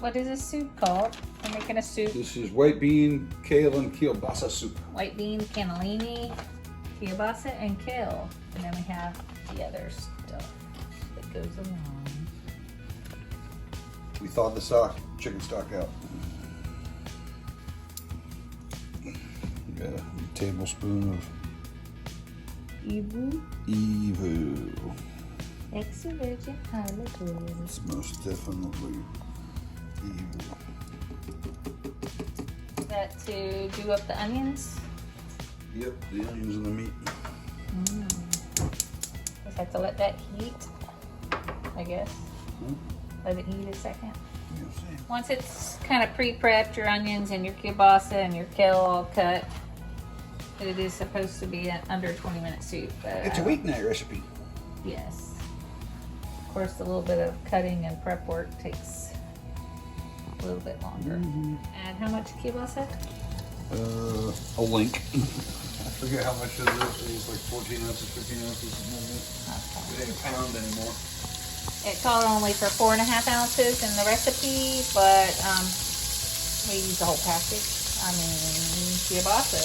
what is this soup called? We're making a soup. This is white bean, kale, and kielbasa soup. White bean, cannellini, Kabasa, and kale. And then we have the other stuff that goes along. We thawed the chicken stock out. You got a tablespoon of Evu. Extra virgin olive oil. It's most definitely Evu. Is that to do up the onions? Yep, the onions and the meat. Just have to let that heat, I guess. Let it heat a second. Once it's kind of pre-prepped, your onions and your kielbasa and your kale all cut, it is supposed to be an under 20-minute soup. But It's a weeknight recipe. yes. Of course, a little bit of cutting and prep work takes a little bit longer. And how much kielbasa? A link. I forget how much it is. It's like 14 ounces, 15 ounces, something like that. It ain't a pound anymore. It called only for 4.5 ounces in the recipe, but we use the whole package. I mean, kielbasa,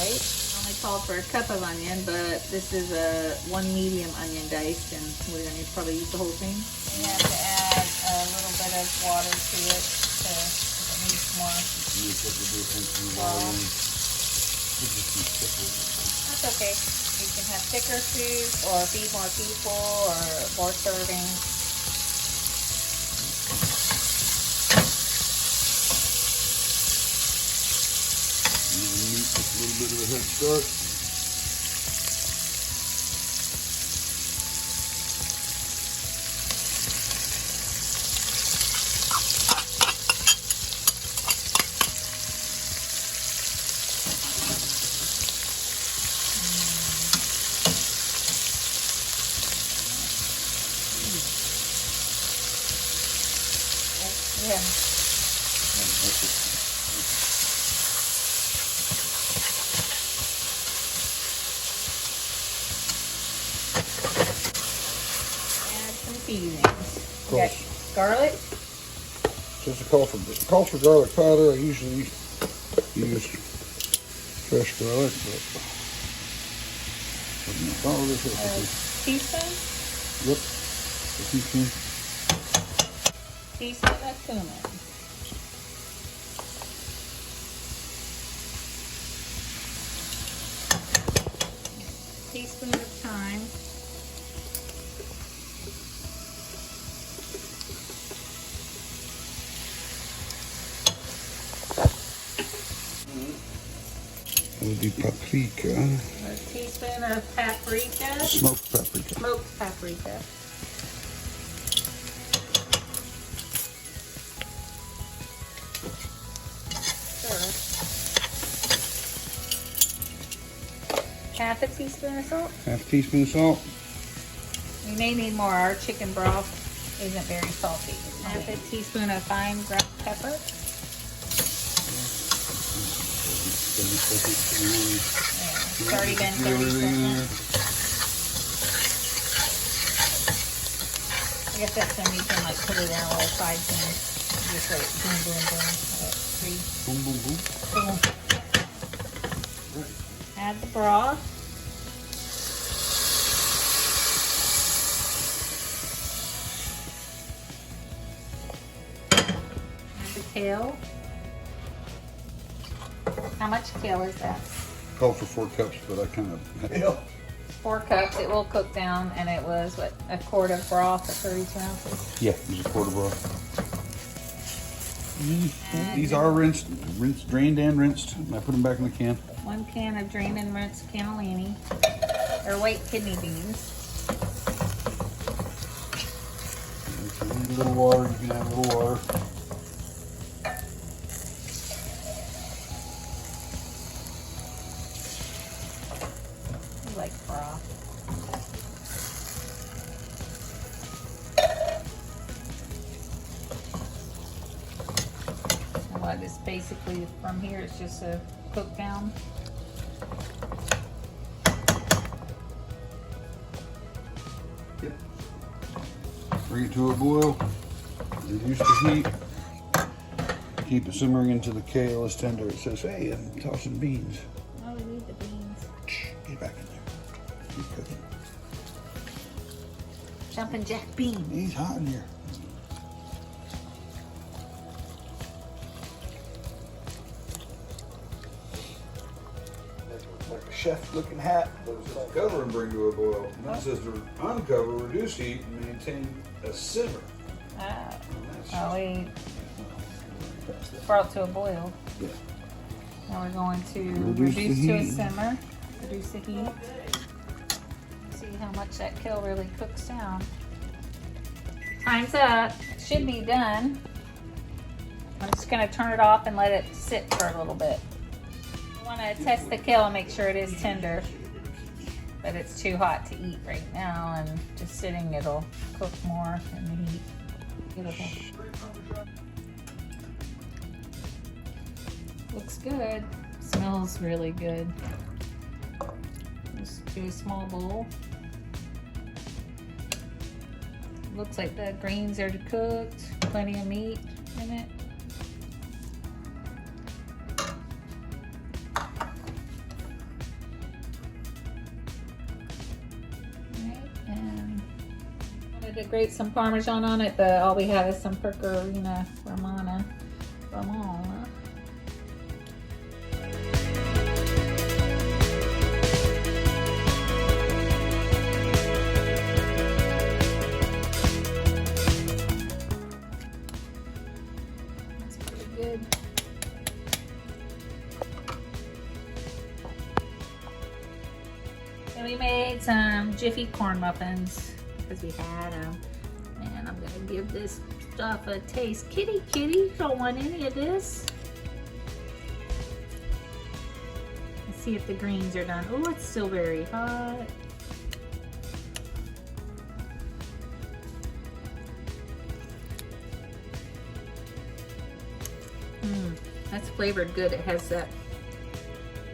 right? Only called for a cup of onion, but this is a 1 medium onion diced, and we're going to probably use the whole thing. We have to add a little bit of water to it, so it needs more. That's okay. You can have thicker soup, or feed more people, or more servings. Just a little bit of a head start. Yeah. Seasonings. We got garlic. Just a call for garlic powder. I usually use fresh garlic, but follow this recipe. Teaspoon. Yep. A teaspoon. Teaspoon of cumin. Teaspoon of thyme. We'll do paprika. A teaspoon of paprika. Smoked paprika. Smoked paprika. Sure. Half a teaspoon of salt. Half a teaspoon of salt. We may need more. Our chicken broth isn't very salty. Half a teaspoon of fine ground pepper. It's already been 30 seconds. I guess that's when you can like put it in a little side pan. Just like boom, boom, boom. Boom, boom, boom. Boom. Add the broth. Add the kale. How much kale is that? Called for 4 cups, but I kind of 4 cups. It will cook down, and it was what, a quart of broth at 32 ounces. Yeah, there's a quart of broth. These are rinsed, drained and rinsed. I put them back in the can. 1 can of drained and rinsed cannellini, or white kidney beans. If you need a little water, you can have a little water. Like broth. And what is basically from here, it's just a cook down. Yep. Bring it to a boil. Reduce the heat. Keep it simmering until the kale is tender. It says, hey, I'm tossing beans. Oh, we need the beans. Shh, get back in there. Keep cooking. Jumping jack bean. He's hot in here. Like a chef-looking hat, but it says cover and bring to a boil. And then it says to uncover, reduce heat, and maintain a simmer. Oh, we brought to a boil. Yeah. Now we're going to Reduce reduce the to a heat. simmer. Reduce the heat. See how much that kale really cooks down. Time's up. It should be done. I'm just going to turn it off and let it sit for a little bit. I want to test the kale and make sure it is tender. But it's too hot to eat right now, and just sitting it'll cook more in the heat. Beautiful. Looks good. Smells really good. Just do a small bowl. Looks like the greens are cooked. Plenty of meat in it. Alright, and I wanted to grate some Parmesan on it, but all we have is some Pecorino Romano. Good. And we made some Jiffy corn muffins because we had them. And I'm gonna give this stuff a taste. Kitty, you don't want any of this. Let's see if the greens are done. Oh, it's still very hot. That's flavored good. It has that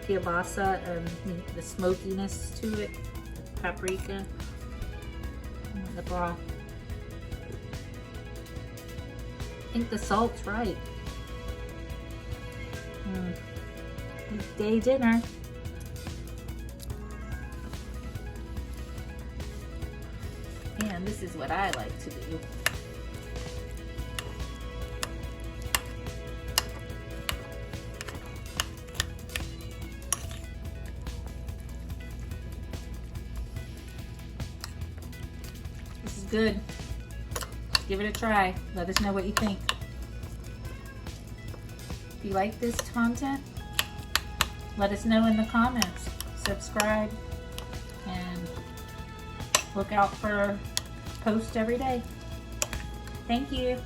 Kabasa and the smokiness to it, paprika, and the broth. I think the salt's right. Weekday dinner. And this is what I like to do. This is good. Give it a try. Let us know what you think. If you like this content, let us know in the comments. Subscribe and look out for posts every day. Thank you.